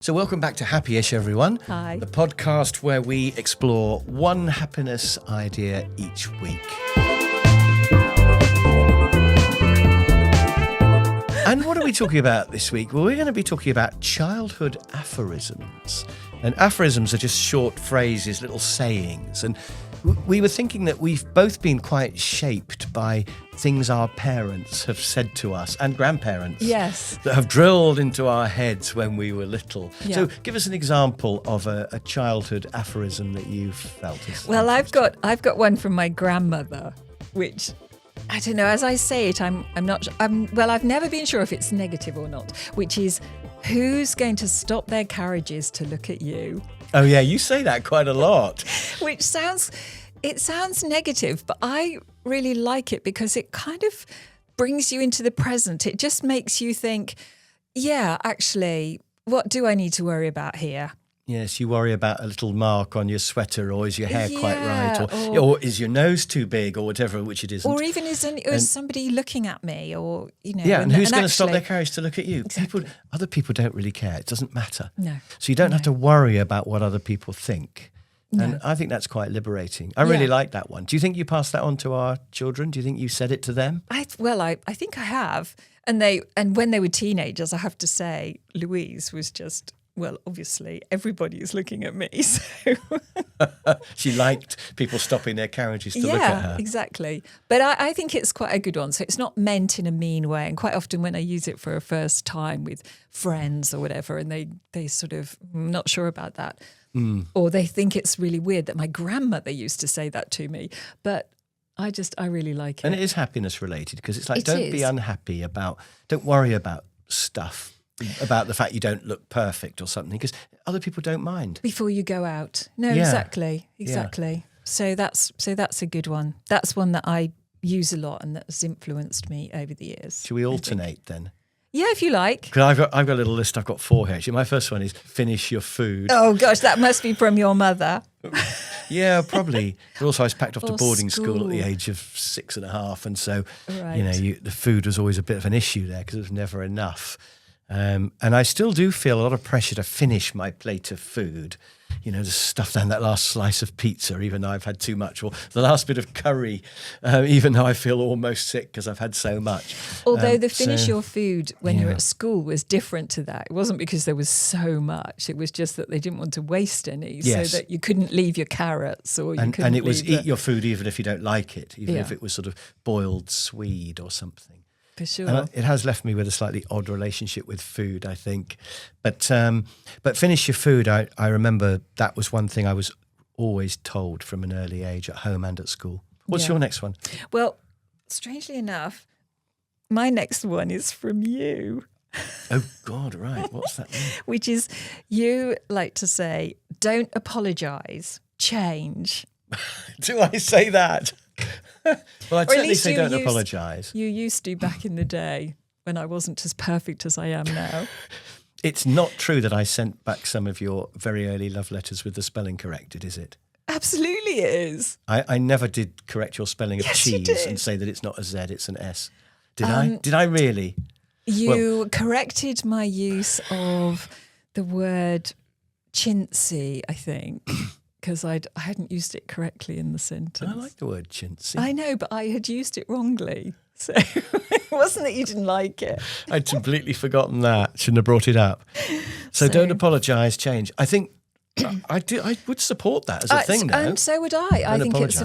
So welcome back to Happyish, everyone. Hi. The podcast where we explore one happiness idea each week. And what are we talking about this week? Well, we're going to be talking about childhood aphorisms. And aphorisms are just short phrases, little sayings. And we were thinking that we've both been quite shaped by things our parents have said to us and grandparents. Yes. That have drilled into our heads when we were little. Yeah. So give us an example of a childhood aphorism that you felt. Well, I've got one from my grandmother, which I don't know. As I say it, I'm not. I've never been sure if it's negative or not. Which is, who's going to stop their carriages to look at you? Oh yeah, you say that quite a lot. Which sounds negative, but I really like it because it kind of brings you into the present. It just makes you think, yeah, actually, what do I need to worry about here? Yes, you worry about a little mark on your sweater, or is your hair quite right, or is your nose too big, or whatever, which it isn't. Or even is somebody looking at me, or Yeah, and who's going to stop their carriage to look at you? Exactly. Other people don't really care. It doesn't matter. No. So you don't have to worry about what other people think. No. And I think that's quite liberating. I really like that one. Do you think you passed that on to our children? Do you think you said it to them? I think I have. And when they were teenagers, I have to say, Louise was just, well, obviously everybody is looking at me. So She liked people stopping their carriages to look at her. Yeah, exactly. But I think it's quite a good one. So it's not meant in a mean way. And quite often when I use it for a first time with friends or whatever, and they sort of not sure about that. Or they think it's really weird that my grandmother used to say that to me. But I really like it. And it is happiness related, because it's like, don't be unhappy don't worry about stuff, about the fact you don't look perfect or something, because other people don't mind. Before you go out. No, Yeah. exactly. Yeah. So that's a good one. That's one that I use a lot and that has influenced me over the years. Should we alternate then? Yeah, if you like. Because I've got a little list. I've got 4 here. Actually, my first one is finish your food. Oh gosh, that must be from your mother. Yeah, probably. But also, I was packed off to Or boarding school at the school. age of 6.5, and so Right. the food was always a bit of an issue there because it was never enough. And I still do feel a lot of pressure to finish my plate of food. To stuff down that last slice of pizza, even though I've had too much, or the last bit of curry, even though I feel almost sick because I've had so much. Although the finish your food when you're at school was different to that. It wasn't because there was so much. It was just that they didn't want to waste any, so that you couldn't leave your carrots or you couldn't and it was leave eat your food even if you don't like it, even Yeah. if it was sort of boiled swede or something. For sure. And it has left me with a slightly odd relationship with food, I think. But finish your food, I remember that was one thing I was always told from an early age at home and at school. What's your next one? Well, strangely enough, my next one is from you. Oh, God, right. What's that mean? Which is, you like to say, don't apologise, change. Do I say that? Well, I'd Or at certainly least say you don't used- apologise. You used to back in the day when I wasn't as perfect as I am now. It's not true that I sent back some of your very early love letters with the spelling corrected, is it? Absolutely it is. I never did correct your spelling of Yes, you cheese did. and say that it's not a Z, it's an S. Did I? Did I really? You corrected my use of the word chintzy, I think, because I hadn't used it correctly in the sentence. I like the word chintzy. I know, but I had used it wrongly. So it wasn't that you didn't like it. I'd completely forgotten that. Shouldn't have brought it up. So don't apologise, change. I think I would support that as a thing now. And so would I. I think apologise.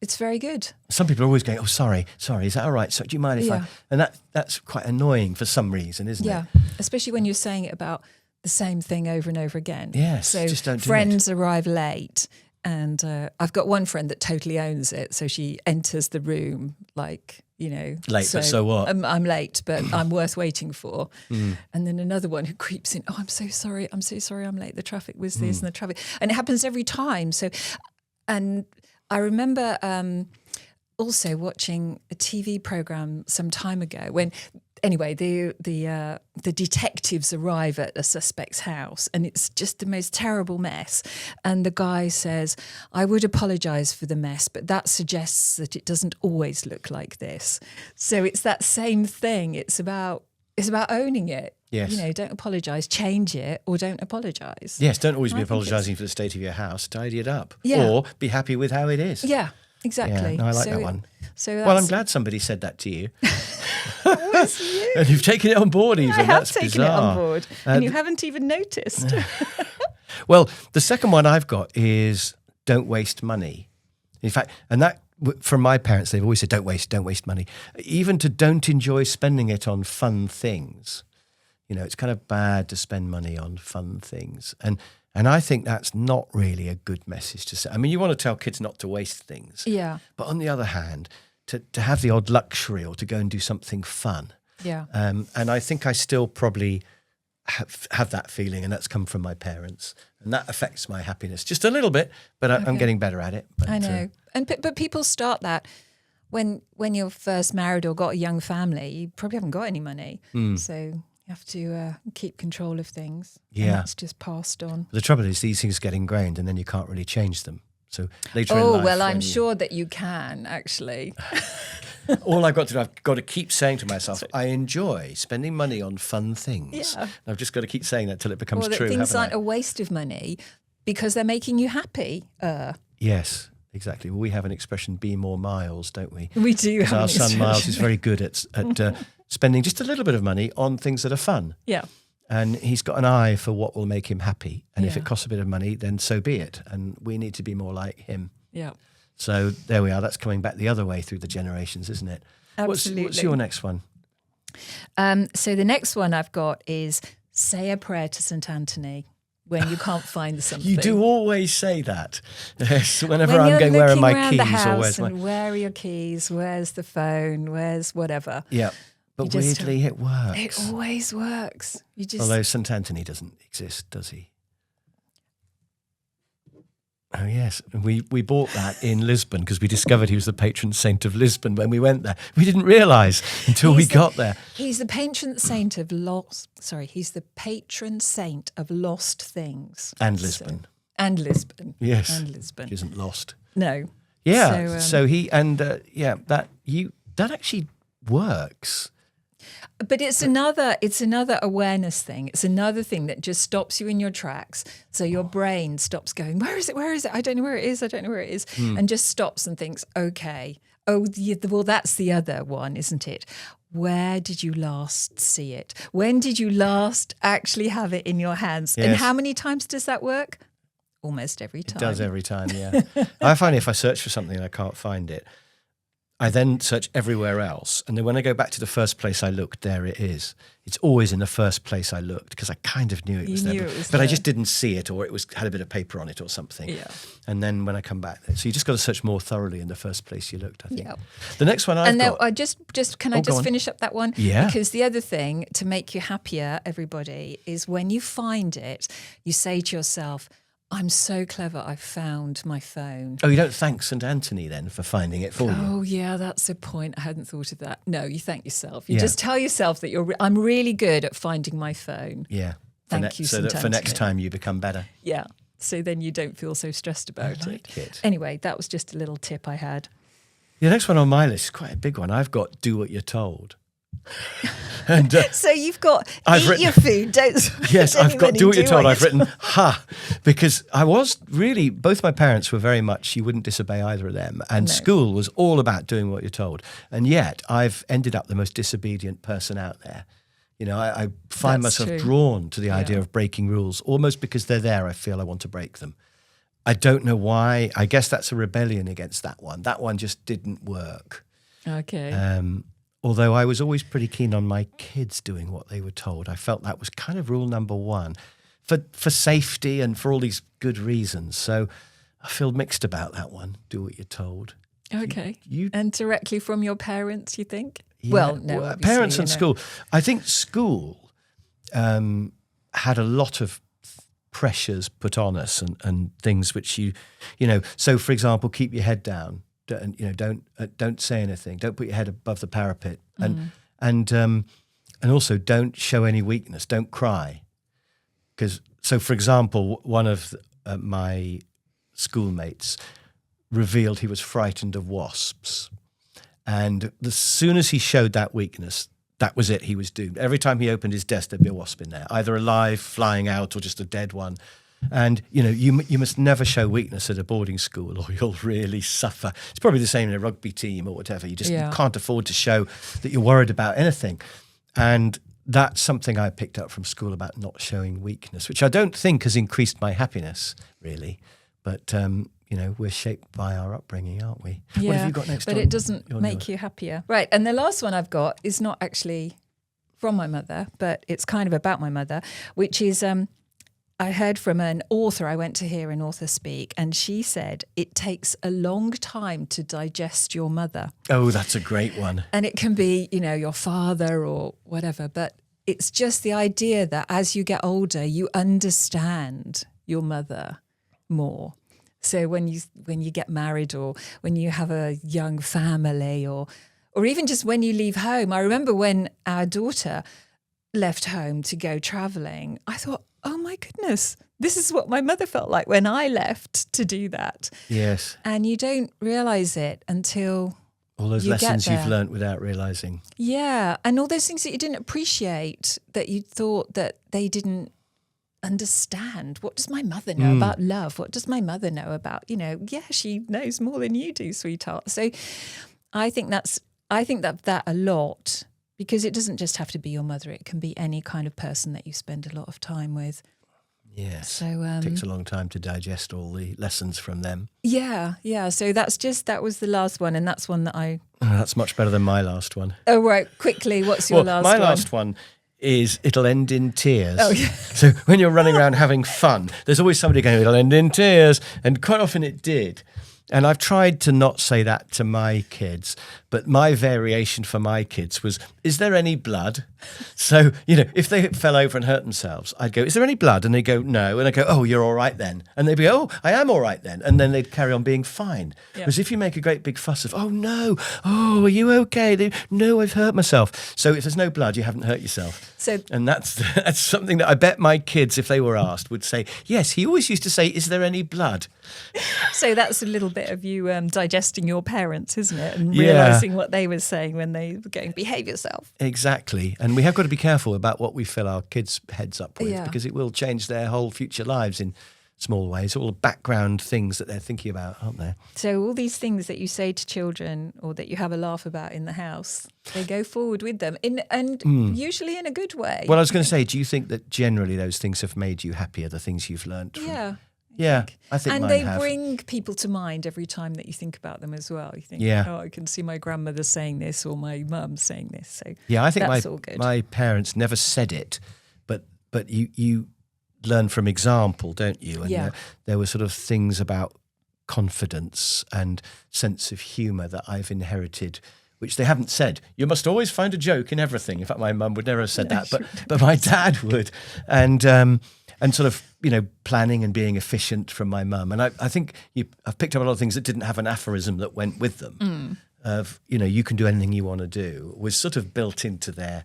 it's very good. Some people are always going, oh, sorry, is that all right? So do you mind if Yeah. And that's quite annoying for some reason, isn't Yeah, it? especially when you're saying it about the same thing over and over again. Yes, so just don't do friends arrive late, and I've got one friend that totally owns it. So she enters the room like, Late, but so what? I'm late, but I'm worth waiting for. And then another one who creeps in. Oh, I'm so sorry. I'm late. The traffic was this and the traffic, and it happens every time. So, and I remember also watching a TV program some time ago when. Anyway, the detectives arrive at a suspect's house and it's just the most terrible mess. And the guy says, I would apologise for the mess, but that suggests that it doesn't always look like this. So it's that same thing. It's about owning it. Yes. Don't apologise. Change it or don't apologise. Yes, don't always be I think apologising for the state of your house. Tidy it up. Yeah. Or be happy with how it is. Yeah, exactly. Yeah, no, I like that one. So Well, I'm that's- glad somebody said that to you. It was you. And you've taken it on board even. I have That's taken bizarre. it on board, and you haven't even noticed. Well, the second one I've got is don't waste money. In fact, and that from my parents, they've always said, don't waste money. Even to don't enjoy spending it on fun things. It's kind of bad to spend money on fun things. And I think that's not really a good message to say. I mean, you want to tell kids not to waste things. Yeah. But on the other hand, to have the odd luxury or to go and do something fun. Yeah. And I think I still probably have that feeling, and that's come from my parents. And that affects my happiness just a little bit, but I'm getting better at it. But, I know. But people start that when you're first married or got a young family, you probably haven't got any money. So you have to keep control of things. Yeah. And that's just passed on. the trouble is these things get ingrained and then you can't really change them. So later in life... Oh, well, I'm when sure that you can, actually. all I've got to do, I've got to keep saying to myself, I enjoy spending money on fun things. Yeah. And I've just got to keep saying that till it becomes Or that true, things haven't aren't I? a waste of money because they're making you happy. Yes, exactly. Well, we have an expression, be more Miles, don't we? We do 'Cause have our an son Miles expression. is very good at spending just a little bit of money on things that are fun. Yeah. And he's got an eye for what will make him happy. And if Yeah. it costs a bit of money, then so be it. And we need to be more like him. Yeah. So there we are. That's coming back the other way through the generations, isn't it? Absolutely. What's your next one? So the next one I've got is say a prayer to St. Anthony when you can't find something. You do always say that. Yes, whenever When I'm you're going, where are looking my around keys the house or where's my... and where are your keys? Where's the phone? Where's whatever? Yeah, but You just weirdly it works. It always works. You just Although St. Anthony doesn't exist, does he? Oh, yes. We bought that in Lisbon because we discovered he was the patron saint of Lisbon when we went there. We didn't realise until we got there. He's the patron saint of lost. Sorry, he's the patron saint of lost things. And Lisbon. And Lisbon. Yes. And Lisbon. Which isn't lost. No. Yeah. So he, and that actually works. But it's another awareness thing. It's another thing that just stops you in your tracks. So your brain stops going, where is it? Where is it? I don't know where it is. I don't know where it is. And just stops and thinks, okay. Oh, well, that's the other one, isn't it? Where did you last see it? When did you last actually have it in your hands? Yes. And how many times does that work? Almost every time. It does every time, yeah. I find if I search for something and I can't find it, I then search everywhere else. And then when I go back to the first place I looked, there it is. It's always in the first place I looked because I kind of knew it was there. But I just didn't see it, or it had a bit of paper on it or something. Yeah. And then when I come back, so you just got to search more thoroughly in the first place you looked, I think. Yeah. The next one I've And got... I just can I go just on. finish up that one? Yeah. Because the other thing to make you happier, everybody, is when you find it, you say to yourself, I'm so clever, I found my phone. Oh, you don't thank St. Anthony then for finding it for you? Oh, yeah, that's a point. I hadn't thought of that. No, you thank yourself. You Yeah. just tell yourself that I'm really good at finding my phone. Yeah. Thank you, So St. that for next Anthony. time you become better. Yeah. So then you don't feel so stressed about like it. Anyway, that was just a little tip I had. The next one on my list is quite a big one. I've got do what you're told. And So you've got I've eat written- your food, don't yes, don't I've got anybody do what you're told. I've you're written ha, because I was really, both my parents were very much, you wouldn't disobey either of them. And No. school was all about doing what you're told. And yet I've ended up the most disobedient person out there. You know, I find That's myself true. drawn to the idea Yeah. of breaking rules, almost because they're there, I feel I want to break them. I don't know why. I guess that's a rebellion against that one. That one just didn't work. Okay. Although I was always pretty keen on my kids doing what they were told. I felt that was kind of rule number one for safety and for all these good reasons. So I feel mixed about that one. Do what you're told. Okay. You- And directly from your parents, you think? Yeah, Well, no. obviously, parents you and know. school. I think school had a lot of pressures put on us and things which you know. So, for example, keep your head down. Don't say anything. Don't put your head above the parapet, and also don't show any weakness. Don't cry, because for example, one of my schoolmates revealed he was frightened of wasps, and as soon as he showed that weakness, that was it. He was doomed. Every time he opened his desk, there'd be a wasp in there, either alive, flying out, or just a dead one. And, you must never show weakness at a boarding school or you'll really suffer. It's probably the same in a rugby team or whatever. You can't afford to show that you're worried about anything. And that's something I picked up from school about not showing weakness, which I don't think has increased my happiness, really. But, we're shaped by our upbringing, aren't we? Yeah, what have you got next? But it doesn't make you happier. Right. And the last one I've got is not actually from my mother, but it's kind of about my mother, which is I heard from an author. I went to hear an author speak, and she said it takes a long time to digest your mother. Oh, that's a great one. And it can be, your father or whatever, but it's just the idea that as you get older, you understand your mother more. So when you get married or when you have a young family or even just when you leave home. I remember when our daughter left home to go travelling, I thought, oh my goodness, this is what my mother felt like when I left to do that. Yes. And you don't realise it until all those lessons you've learnt without realising. Yeah. And all those things that you didn't appreciate, that you thought that they didn't understand. What does my mother know about love? What does my mother know about, she knows more than you do, sweetheart. So I think that a lot, because it doesn't just have to be your mother. It can be any kind of person that you spend a lot of time with. Yes. So it takes a long time to digest all the lessons from them. Yeah. So that was the last one, and that's one that I... Oh, that's much better than my last one. Oh, right. Quickly, what's your last one? My last one is it'll end in tears. Oh, yeah. So when you're running around having fun, there's always somebody going, it'll end in tears. And quite often it did. And I've tried to not say that to my kids, but my variation for my kids was, is there any blood? So, if they fell over and hurt themselves, I'd go, is there any blood? And they'd go, no. And I'd go, oh, you're all right then. And they'd go, oh, I am all right then. And then they'd carry on being fine. Yeah. Whereas if you make a great big fuss of, oh, no, oh, are you okay? No, I've hurt myself. So if there's no blood, you haven't hurt yourself. And that's something that I bet my kids, if they were asked, would say, yes, he always used to say, is there any blood? So that's a little bit of you digesting your parents, isn't it? And realising what they were saying when they were going, behave yourself. Exactly. And we have got to be careful about what we fill our kids' heads up with because it will change their whole future lives in small ways, all the background things that they're thinking about, aren't they? So all these things that you say to children or that you have a laugh about in the house, they go forward with them usually in a good way. Well, I was going to say, do you think that generally those things have made you happier, the things you've learnt from... Yeah, I think and mine they have. bring people to mind every time that you think about them as well. You think, oh, I can see my grandmother saying this or my mum saying this. So I think that's all good. My parents never said it, but you learn from example, don't you? And there were sort of things about confidence and sense of humour that I've inherited, which they haven't said. You must always find a joke in everything. In fact, my mum would never have said that, but my dad would. And sort of, planning and being efficient from my mum. And I think I've picked up a lot of things that didn't have an aphorism that went with them. Of, you can do anything you want to do, was sort of built into their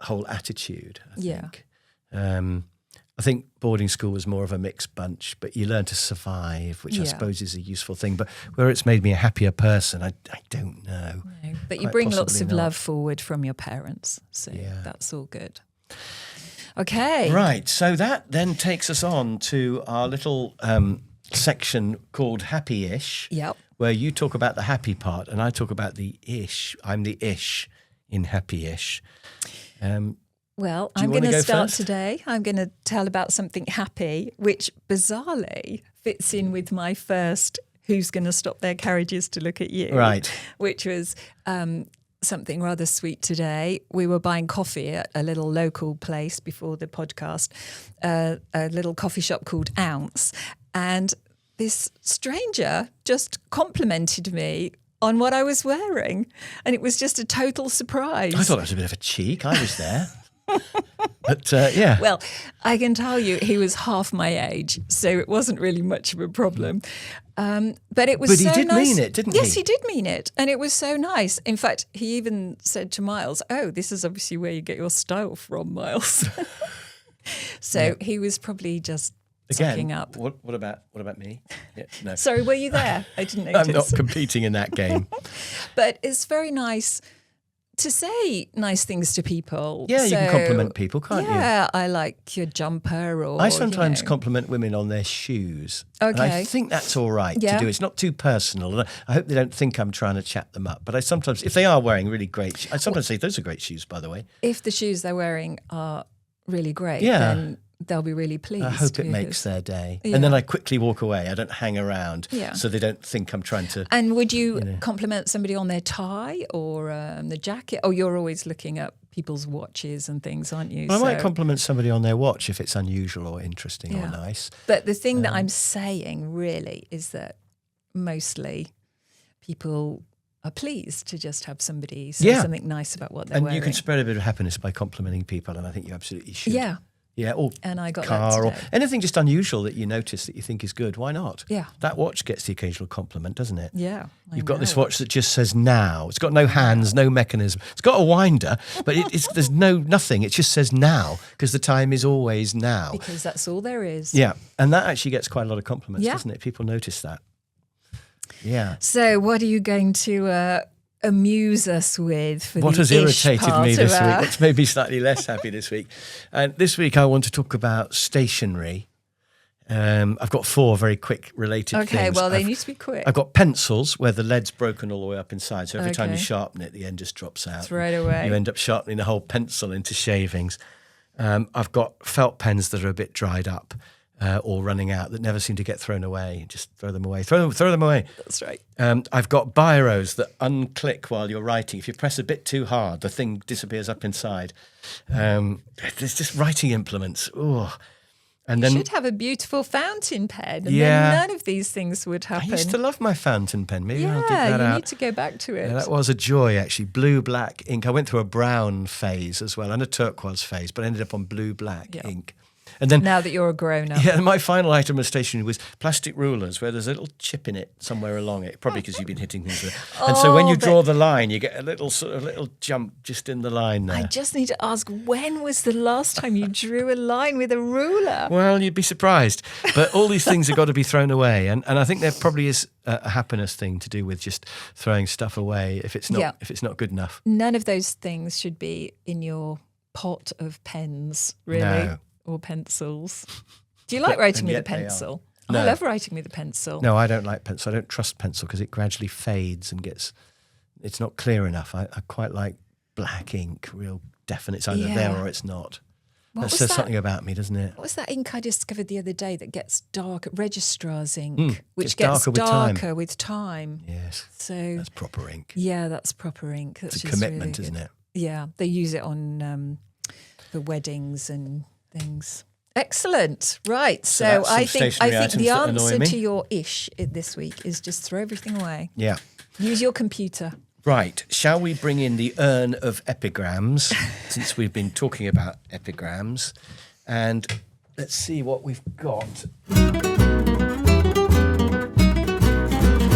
whole attitude, I think. I think boarding school was more of a mixed bunch, but you learn to survive, which I suppose is a useful thing. But where it's made me a happier person, I don't know. No, but you bring lots of love forward from your parents. So that's all good. Okay. Right. So that then takes us on to our little section called Happyish. Yep. Where you talk about the happy part and I talk about the ish. I'm the ish in Happyish. Well, I'm going to start today. I'm going to tell about something happy, which bizarrely fits in with my first who's going to stop their carriages to look at you. Right. Which was... something rather sweet today. We were buying coffee at a little local place before the podcast, a little coffee shop called Ounce. And this stranger just complimented me on what I was wearing. And it was just a total surprise. I thought that was a bit of a cheek. I was there. But Well, I can tell you he was half my age, so it wasn't really much of a problem. But it was so nice. But he did mean it, didn't he? Yes, he did mean it. And it was so nice. In fact, he even said to Miles, oh, this is obviously where you get your style from, Miles. So he was probably just sucking up. What about me? Yeah, no. Sorry, were you there? I didn't notice. I'm not competing in that game. But it's very nice to say nice things to people. Yeah, you can compliment people, can't you? Yeah, I like your jumper, or I sometimes compliment women on their shoes. Okay. And I think that's all right to do. It's not too personal. And I hope they don't think I'm trying to chat them up. But I sometimes, if they are wearing really great, I sometimes say, those are great shoes, by the way. If the shoes they're wearing are really great, Yeah. then they'll be really pleased. I hope it makes their day. Yeah. And then I quickly walk away. I don't hang around Yeah. so they don't think I'm trying to... And would you compliment somebody on their tie or the jacket? Oh, you're always looking at people's watches and things, aren't you? I might compliment somebody on their watch if it's unusual or interesting or nice. But the thing that I'm saying really is that mostly people are pleased to just have somebody say something nice about what they're wearing. And you can spread a bit of happiness by complimenting people, and I think you absolutely should. Yeah. Yeah, or and I got car, that or today. anything just unusual that you notice that you think is good. Why not? Yeah. That watch gets the occasional compliment, doesn't it? Yeah. You've got this watch that just says now. It's got no hands, no mechanism. It's got a winder, but there's nothing. It just says now because the time is always now. Because that's all there is. Yeah, and that actually gets quite a lot of compliments, Yeah. doesn't it? People notice that. Yeah. So what are you going to amuse us with for What the has ish irritated part me of this week? our- What's made me slightly less happy this week? And this week I want to talk about stationery. I've got 4 very quick related things. Okay, well, they need to be quick. I've got pencils where the lead's broken all the way up inside. So every time you Okay. sharpen it, the end just drops out. It's right away. You end up sharpening the whole pencil into shavings. I've got felt pens that are a bit dried up or running out that never seem to get thrown away. Just throw them away. Throw them away. That's right. I've got biros that unclick while you're writing. If you press a bit too hard, the thing disappears up inside. There's just writing implements. Ooh. And You then should have a beautiful fountain pen, and Yeah. then none of these things would I happen. used to love my fountain pen. Maybe I'll dig that you out. need to go back to it. Yeah, that was a joy, actually. Blue-black ink. I went through a brown phase as well and a turquoise phase, but ended up on blue-black ink. And then, Now that you're a grown-up. yeah, my final item of stationery was plastic rulers where there's a little chip in it somewhere along it, probably because you've been hitting things with it. And so when you draw the line, you get a little jump just in the line there. I just need to ask, when was the last time you drew a line with a ruler? Well, you'd be surprised. But all these things have got to be thrown away. And I think there probably is a happiness thing to do with just throwing stuff away if it's not good enough. None of those things should be in your pot of pens, really, No. or pencils. Do you like writing and with a yet they are. pencil? No. I love writing with a pencil. No, I don't like pencil. I don't trust pencil because it gradually fades and it's not clear enough. I quite like black ink, real definite. It's either there or it's not. What That was says that? something about me, doesn't it? What was that ink I discovered the other day that gets dark? Registrar's ink, which gets gets darker with time. Yes. So That's proper ink. yeah, that's proper ink. That's It's a just commitment, really isn't good. it? Yeah, they use it on for weddings and things. Excellent. Right. So So that's some I think stationery the items that annoy answer me. to your ish this week is just throw everything away. Yeah. Use your computer. Right. Shall we bring in the urn of epigrams since we've been talking about epigrams? And let's see what we've got.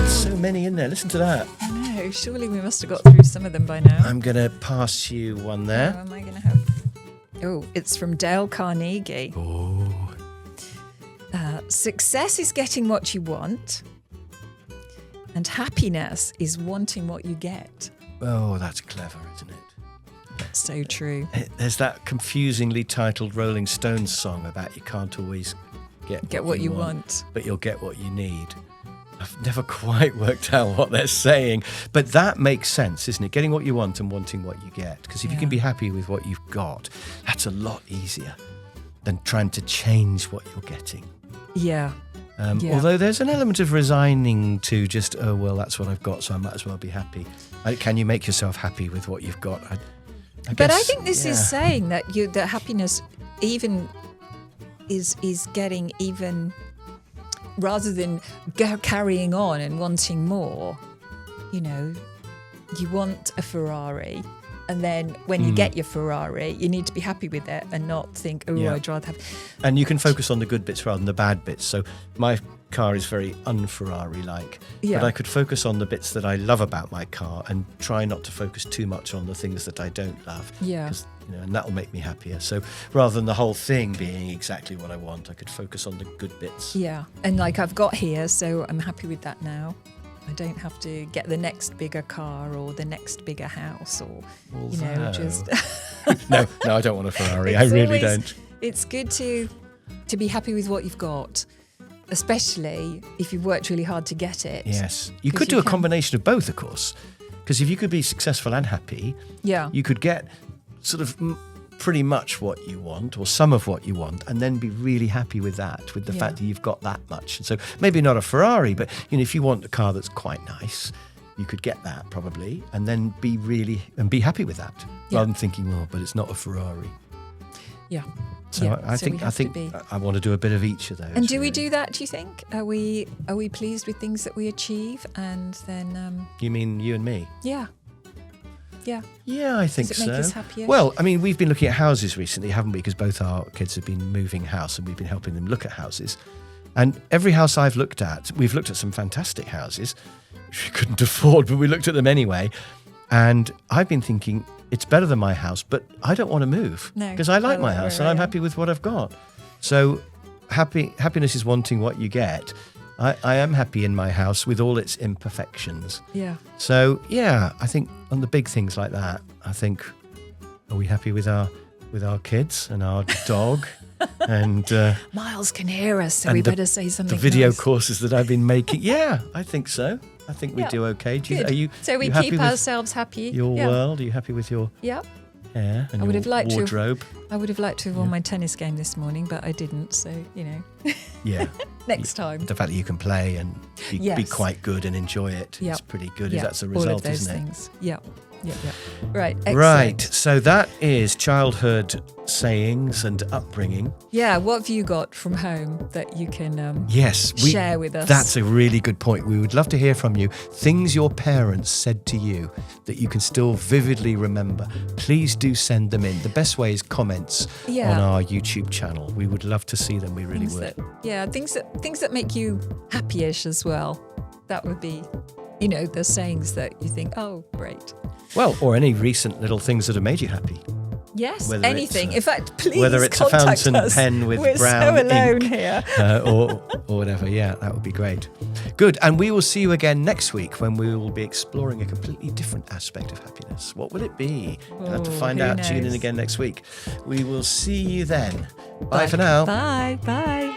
So many in there. Listen to that. I know. Surely we must have got through some of them by now. I'm going to pass you one Who there. am I going to have? Oh, it's from Dale Carnegie. Oh. Success is getting what you want, and happiness is wanting what you get. Oh, that's clever, isn't it? That's so true. There's that confusingly titled Rolling Stones song about you can't always get What you want. but you'll get what you need. I've never quite worked out what they're saying, but that makes sense, isn't it? Getting what you want and wanting what you get. Because if you can be happy with what you've got, that's a lot easier than trying to change what you're getting. Yeah. Yeah. Although there's an element of resigning to just, oh, well, that's what I've got, so I might as well be happy. Can you make yourself happy with what you've got? I But guess, I think this is saying that that happiness even is getting even, rather than carrying on and wanting more, you want a Ferrari. And then when you get your Ferrari, you need to be happy with it and not think, oh, I'd rather have... And you can focus on the good bits rather than the bad bits. So my car is very un-Ferrari-like. Yeah. But I could focus on the bits that I love about my car and try not to focus too much on the things that I don't love. Yeah. 'Cause, and that will make me happier. So rather than the whole thing being exactly what I want, I could focus on the good bits. Yeah. And like I've got here, so I'm happy with that now. I don't have to get the next bigger car or the next bigger house, or just no, I don't want a Ferrari. I really don't. It's good to be happy with what you've got, especially if you've worked really hard to get it. Yes, you could do a combination of both, of course, because if you could be successful and happy, you could get sort of pretty much what you want, or some of what you want, and then be really happy with that, with the fact that you've got that much. And so maybe not a Ferrari, but if you want a car that's quite nice, you could get that probably, and then be happy with that, rather than thinking, well, but it's not a Ferrari. Yeah. So I think I want to do a bit of each of those. And do we do that? Do you think? Are we pleased with things that we achieve, and then? You mean you and me? Yeah. Yeah, I think so. Does it make us happier? Well, I mean, we've been looking at houses recently, haven't we? Because both our kids have been moving house, and we've been helping them look at houses. And every house I've looked at, we've looked at some fantastic houses, which we couldn't afford, but we looked at them anyway. And I've been thinking, it's better than my house, but I don't want to move because I like my house and I'm happy with what I've got. So happiness is wanting what you get. I am happy in my house with all its imperfections. Yeah. So I think on the big things like that, I think, are we happy with our kids and our dog? And Miles can hear us, so we better say something. The video nice. Courses that I've been making. Yeah, I think so. I think we do okay. So we keep ourselves happy. Your world? Are you happy with your hair and your wardrobe? I would have liked to have won my tennis game this morning, but I didn't. So Yeah. Next time. The fact that you can play and be quite good and enjoy it is pretty good. Yep. That's a result, all of those isn't things. it? Yeah. Right. Excellent. Right. So that is childhood sayings and upbringing. Yeah. What have you got from home that you can share with us? That's a really good point. We would love to hear from you. Things your parents said to you that you can still vividly remember. Please do send them in. The best way is comments on our YouTube channel. We would love to see them. We really would. Things that make you happyish as well. That would be, the sayings that you think, oh, great. Well, or any recent little things that have made you happy. Yes, whether anything. In fact, please whether it's a fountain pen with brown so alone ink, here. or whatever. Yeah, that would be great. Good. And we will see you again next week when we will be exploring a completely different aspect of happiness. What will it be? You'll have to find out. Tune in again next week. We will see you then. Bye for now. Bye.